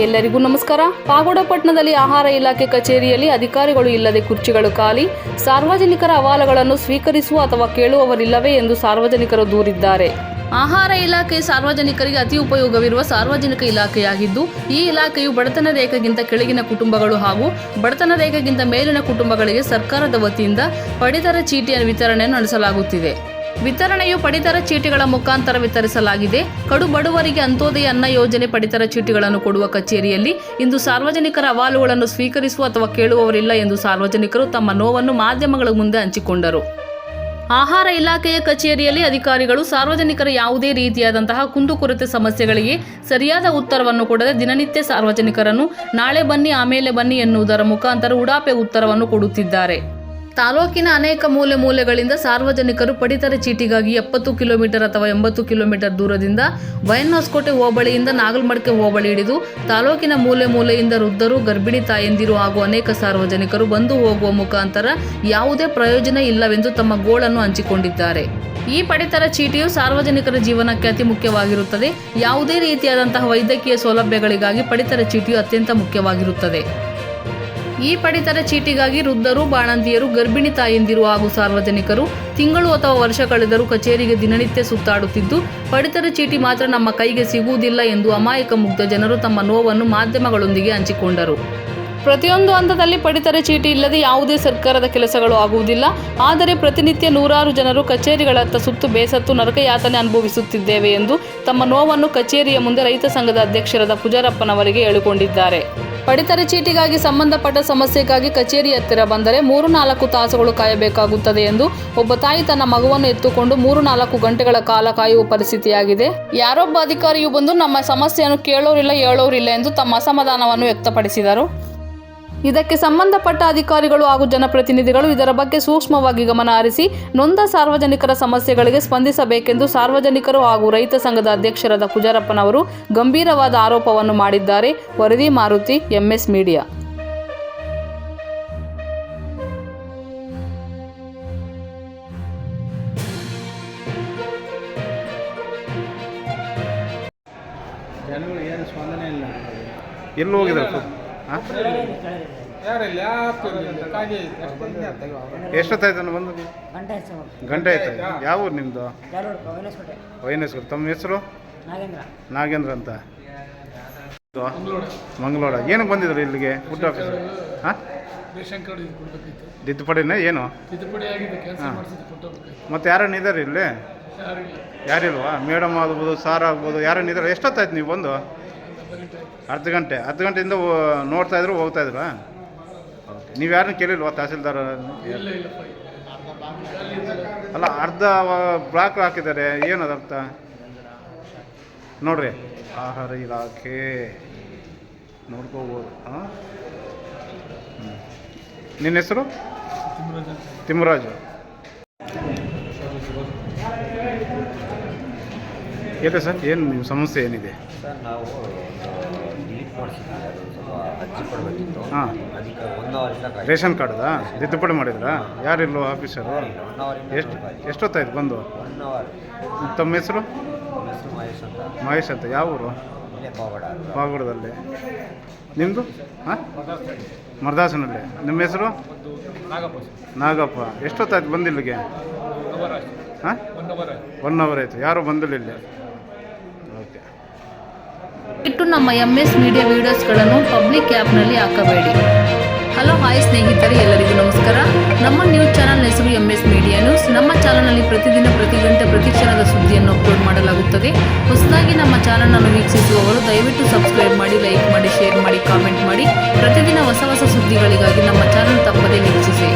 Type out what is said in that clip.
ಎಲ್ಲರಿಗೂ ನಮಸ್ಕಾರ. ಪಾಗೋಡ ಪಟ್ಟಣದಲ್ಲಿ ಆಹಾರ ಇಲಾಖೆ ಕಚೇರಿಯಲ್ಲಿ ಅಧಿಕಾರಿಗಳು ಇಲ್ಲದೆ ಕುರ್ಚಿಗಳು ಖಾಲಿ, ಸಾರ್ವಜನಿಕರ ಅಹವಾಲುಗಳನ್ನು ಸ್ವೀಕರಿಸುವ ಅಥವಾ ಕೇಳುವವರಿಲ್ಲವೇ ಎಂದು ಸಾರ್ವಜನಿಕರು ದೂರಿದ್ದಾರೆ. ಆಹಾರ ಇಲಾಖೆ ಸಾರ್ವಜನಿಕರಿಗೆ ಅತಿ ಉಪಯೋಗವಿರುವ ಸಾರ್ವಜನಿಕ ಇಲಾಖೆಯಾಗಿದ್ದು, ಈ ಇಲಾಖೆಯು ಬಡತನ ರೇಖೆಗಿಂತ ಕೆಳಗಿನ ಕುಟುಂಬಗಳು ಹಾಗೂ ಬಡತನ ರೇಖೆಗಿಂತ ಮೇಲಿನ ಕುಟುಂಬಗಳಿಗೆ ಸರ್ಕಾರದ ವತಿಯಿಂದ ಪಡಿತರ ಚೀಟಿಯ ವಿತರಣೆ ನಡೆಸಲಾಗುತ್ತಿದೆ. ವಿತರಣೆಯು ಪಡಿತರ ಚೀಟಿಗಳ ಮುಖಾಂತರ ವಿತರಿಸಲಾಗಿದೆ. ಕಡು ಬಡವರಿಗೆ ಅಂತ್ಯೋದಯ ಅನ್ನ ಯೋಜನೆ ಪಡಿತರ ಚೀಟಿಗಳನ್ನು ಕೊಡುವ ಕಚೇರಿಯಲ್ಲಿ ಇಂದು ಸಾರ್ವಜನಿಕರ ಅಹವಾಲುಗಳನ್ನು ಸ್ವೀಕರಿಸುವ ಅಥವಾ ಕೇಳುವವರಿಲ್ಲ ಎಂದು ಸಾರ್ವಜನಿಕರು ತಮ್ಮ ನೋವನ್ನು ಮಾಧ್ಯಮಗಳ ಮುಂದೆ ಹಂಚಿಕೊಂಡರು. ಆಹಾರ ಇಲಾಖೆಯ ಕಚೇರಿಯಲ್ಲಿ ಅಧಿಕಾರಿಗಳು ಸಾರ್ವಜನಿಕರ ಯಾವುದೇ ರೀತಿಯಾದಂತಹ ಕುಂದುಕೊರತೆ ಸಮಸ್ಯೆಗಳಿಗೆ ಸರಿಯಾದ ಉತ್ತರವನ್ನು ಕೊಡದೆ ದಿನನಿತ್ಯ ಸಾರ್ವಜನಿಕರನ್ನು ನಾಳೆ ಬನ್ನಿ ಆಮೇಲೆ ಬನ್ನಿ ಎನ್ನುವುದರ ಮುಖಾಂತರ ಉಡಾಪೆ ಉತ್ತರವನ್ನು ಕೊಡುತ್ತಿದ್ದಾರೆ. ತಾಲೂಕಿನ ಅನೇಕ ಮೂಲೆಗಳಿಂದ ಸಾರ್ವಜನಿಕರು ಪಡಿತರ ಚೀಟಿಗಾಗಿ 70 ಕಿಲೋಮೀಟರ್ ಅಥವಾ 80 ಕಿಲೋಮೀಟರ್ ದೂರದಿಂದ ವೈನ್ಹೊಸಕೋಟೆ ಹೋಬಳಿಯಿಂದ ನಾಗಲಮಡಿಕೆ ಹೋಬಳಿ ಹಿಡಿದು ತಾಲೂಕಿನ ಮೂಲೆಯಿಂದ ವೃದ್ಧರು, ಗರ್ಭಿಣಿ ತಾಯಂದಿರು ಹಾಗೂ ಅನೇಕ ಸಾರ್ವಜನಿಕರು ಬಂದು ಹೋಗುವ ಮುಖಾಂತರ ಯಾವುದೇ ಪ್ರಯೋಜನ ಇಲ್ಲವೆಂದು ತಮ್ಮ ಗೋಳನ್ನು ಹಂಚಿಕೊಂಡಿದ್ದಾರೆ. ಈ ಪಡಿತರ ಚೀಟಿಯು ಸಾರ್ವಜನಿಕರ ಜೀವನಕ್ಕೆ ಅತಿ ಮುಖ್ಯವಾಗಿರುತ್ತದೆ. ಯಾವುದೇ ರೀತಿಯಾದಂತಹ ವೈದ್ಯಕೀಯ ಸೌಲಭ್ಯಗಳಿಗಾಗಿ ಪಡಿತರ ಚೀಟಿಯು ಅತ್ಯಂತ ಮುಖ್ಯವಾಗಿರುತ್ತದೆ. ಈ ಪಡಿತರ ಚೀಟಿಗಾಗಿ ವೃದ್ಧರು, ಬಾಣಂತಿಯರು, ಗರ್ಭಿಣಿ ತಾಯಂದಿರು ಹಾಗೂ ಸಾರ್ವಜನಿಕರು ತಿಂಗಳು ಅಥವಾ ವರ್ಷ ಕಳೆದರೂ ಕಚೇರಿಗೆ ದಿನನಿತ್ಯ ಸುತ್ತಾಡುತ್ತಿದ್ದು, ಪಡಿತರ ಚೀಟಿ ಮಾತ್ರ ನಮ್ಮ ಕೈಗೆ ಸಿಗುವುದಿಲ್ಲ ಎಂದು ಅಮಾಯಕ ಮುಗ್ಧ ಜನರು ತಮ್ಮ ನೋವನ್ನು ಮಾಧ್ಯಮಗಳೊಂದಿಗೆ ಹಂಚಿಕೊಂಡರು. ಪ್ರತಿಯೊಂದು ಹಂತದಲ್ಲಿ ಪಡಿತರ ಚೀಟಿ ಇಲ್ಲದೆ ಯಾವುದೇ ಸರ್ಕಾರದ ಕೆಲಸಗಳು ಆಗುವುದಿಲ್ಲ. ಆದರೆ ಪ್ರತಿನಿತ್ಯ ನೂರಾರು ಜನರು ಕಚೇರಿಗಳತ್ತ ಸುತ್ತು ಬೇಸತ್ತು ನರಕಯಾತನೆ ಅನುಭವಿಸುತ್ತಿದ್ದೇವೆ ಎಂದು ತಮ್ಮ ನೋವನ್ನು ಕಚೇರಿಯ ಮುಂದೆ ರೈತ ಸಂಘದ ಅಧ್ಯಕ್ಷರಾದ ಪೂಜಾರಪ್ಪನವರಿಗೆ ಹೇಳಿಕೊಂಡಿದ್ದಾರೆ. ಪಡಿತರ ಚೀಟಿಗಾಗಿ ಸಂಬಂಧಪಟ್ಟ ಸಮಸ್ಯೆಗಾಗಿ ಕಚೇರಿ ಹತ್ತಿರ ಬಂದರೆ 3-4 ತಾಸುಗಳು ಕಾಯಬೇಕಾಗುತ್ತದೆ ಎಂದು ಒಬ್ಬ ತಾಯಿ ತನ್ನ ಮಗುವನ್ನು ಎತ್ತುಕೊಂಡು 3-4 ಗಂಟೆಗಳ ಕಾಲ ಕಾಯುವ ಪರಿಸ್ಥಿತಿಯಾಗಿದೆ. ಯಾರೊಬ್ಬ ಅಧಿಕಾರಿಯು ಬಂದು ನಮ್ಮ ಸಮಸ್ಯೆಯನ್ನು ಕೇಳೋರಿಲ್ಲ ಹೇಳೋರಿಲ್ಲ ಎಂದು ತಮ್ಮ ಅಸಮಾಧಾನವನ್ನು ವ್ಯಕ್ತಪಡಿಸಿದರು. ಇದಕ್ಕೆ ಸಂಬಂಧಪಟ್ಟ ಅಧಿಕಾರಿಗಳು ಹಾಗೂ ಜನಪ್ರತಿನಿಧಿಗಳು ಇದರ ಬಗ್ಗೆ ಸೂಕ್ಷ್ಮವಾಗಿ ಗಮನ ಹರಿಸಿ ನೊಂದ ಸಾರ್ವಜನಿಕರ ಸಮಸ್ಯೆಗಳಿಗೆ ಸ್ಪಂದಿಸಬೇಕೆಂದು ಸಾರ್ವಜನಿಕರು ಹಾಗೂ ರೈತ ಸಂಘದ ಅಧ್ಯಕ್ಷರಾದ ಪೂಜಾರಪ್ಪನವರು ಗಂಭೀರವಾದ ಆರೋಪವನ್ನು ಮಾಡಿದ್ದಾರೆ. ವರದಿ ಮಾರುತಿ, MS ಮೀಡಿಯಾ. ಜನಗಳು ಏನು ಸ್ಪಂದನೆ ಇಲ್ಲ. ಎಲ್ಲಿ ಹೋಗಿದ್ದಾರೆ? ಎಷ್ಟೊತ್ತಾಯ್ತು ಬಂದು? ಗಂಟೆ ಆಯ್ತು. ಯಾವ ಊರು ನಿಮ್ಮದು? ವೈನಸ್ಕೋಟೆ. ತಮ್ಮ ಹೆಸರು? ನಾಗೇಂದ್ರ ಅಂತ. ಮಂಗಳೂರ. ಏನಕ್ಕೆ ಬಂದಿದ್ರು ಇಲ್ಲಿಗೆ? Food office? ಹಾಂ, ತಿದ್ದುಪಡಿನೇ ಏನು? ಮತ್ತು ಯಾರನ್ನ ಇದ್ದಾರೆ ಇಲ್ಲಿ? ಯಾರಿಲ್ವಾ? ಮೇಡಮ್ ಆಗ್ಬೋದು, ಸಾರ್ ಆಗ್ಬೋದು, ಯಾರನ್ನ ಇದ್ದಾರೆ? ಎಷ್ಟೊತ್ತಾಯ್ತು ನೀವು ಬಂದು? ಅರ್ಧ ಗಂಟೆಯಿಂದ ನೋಡ್ತಾಯಿದ್ರು, ಹೋಗ್ತಾಯಿದ್ರಾ? ಓಕೆ. ನೀವು ಯಾರನ್ನ ಕೇಳಿಲ್ವಾ ತಹಸೀಲ್ದಾರ್? ಅಲ್ಲ, ಅರ್ಧ ಬ್ಲಾಕ್ ಹಾಕಿದ್ದಾರೆ. ಏನದು ಅರ್ಥ ನೋಡ್ರಿ. ಆಹಾರ ಇಲಾಖೆ ನೋಡ್ಕೋಬೋದು. ಹಾಂ, ನಿನ್ನ ಹೆಸರು? ತಿಮ್ಮರಾಜು. ಹೇಳಿ ಸರ್, ಏನು ನಿಮ್ಮ ಸಮಸ್ಯೆ ಏನಿದೆ? ಸರ್, ನಾವು ಡಿಲೀಟ್ ಮಾಡಿಸಿದ್ವಿ. ಅದು ಸ್ವಲ್ಪ ಅರ್ಜಿ ಕೊಡಬೇಕಿತ್ತು. ಹಾಂ, ಅದಕ್ಕೆ 1 ಅವರಿಂದ ರೇಷನ್ ಕಾರ್ಡ್ದಾ? ತಿದ್ದುಪಡಿ ಮಾಡಿದ್ರಾ? ಯಾರಿಲ್ಲೋ ಆಫೀಸರು? ಎಷ್ಟೊತ್ತಾಯ್ತು ಬಂದು? 1 ಅವರ್. ತಮ್ಮ ಹೆಸರು? ಹೆಸರು ಮಹೇಶ್ ಅಂತ. ಮಹೇಶ್ ಅಂತ. ಯಾವ ಊರು? ಇಲ್ಲೇ ಪಾಗೋಡದಲ್ಲಿ. ನಿಮ್ಮದು? ಹಾಂ, ಮರ್ದಾಸನಲ್ಲಿ. ನಿಮ್ಮ ಹೆಸರು? ನಾಗಪ್ಪ. ಎಷ್ಟೊತ್ತಾಯ್ತು ಬಂದಿಲ್ಲಿಗೆ? ಹಾಂ, 1 ಅವರ್ ಆಯಿತು. ಯಾರೂ ಬಂದಿಲ್ಲ ಇಲ್ಲಿ. ಓಕೆ. ಇಟ್ಟು ನಮ್ಮ MS ಮೀಡಿಯಾ ವಿಡಿಯೋಸ್ಗಳನ್ನು ಪಬ್ಲಿಕ್ ಆ್ಯಪ್ನಲ್ಲಿ ಹಾಕಬೇಡಿ. ಹಲೋ, ಹಾಯ್ ಸ್ನೇಹಿತರೆ, ಎಲ್ಲರಿಗೂ ನಮಸ್ಕಾರ. ನಮ್ಮ ನ್ಯೂಸ್ ಚಾನಲ್ ಹೆಸರು MS ಮೀಡಿಯಾ ನ್ಯೂಸ್. ನಮ್ಮ ಚಾನಲ್ನಲ್ಲಿ ಪ್ರತಿದಿನ, ಪ್ರತಿ ಗಂಟೆ, ಪ್ರತಿ ಕ್ಷಣದ ಸುದ್ದಿಯನ್ನು ಅಪ್ಲೋಡ್ ಮಾಡಲಾಗುತ್ತದೆ. ಹೊಸದಾಗಿ ನಮ್ಮ ಚಾನಲನ್ನು ವೀಕ್ಷಿಸುವವರು ದಯವಿಟ್ಟು ಸಬ್ಸ್ಕ್ರೈಬ್ ಮಾಡಿ, ಲೈಕ್ ಮಾಡಿ, ಶೇರ್ ಮಾಡಿ, ಕಾಮೆಂಟ್ ಮಾಡಿ. ಪ್ರತಿದಿನ ಹೊಸ ಸುದ್ದಿಗಳಿಗಾಗಿ ನಮ್ಮ ಚಾನಲ್ ತಪ್ಪದೇ ವೀಕ್ಷಿಸಿ.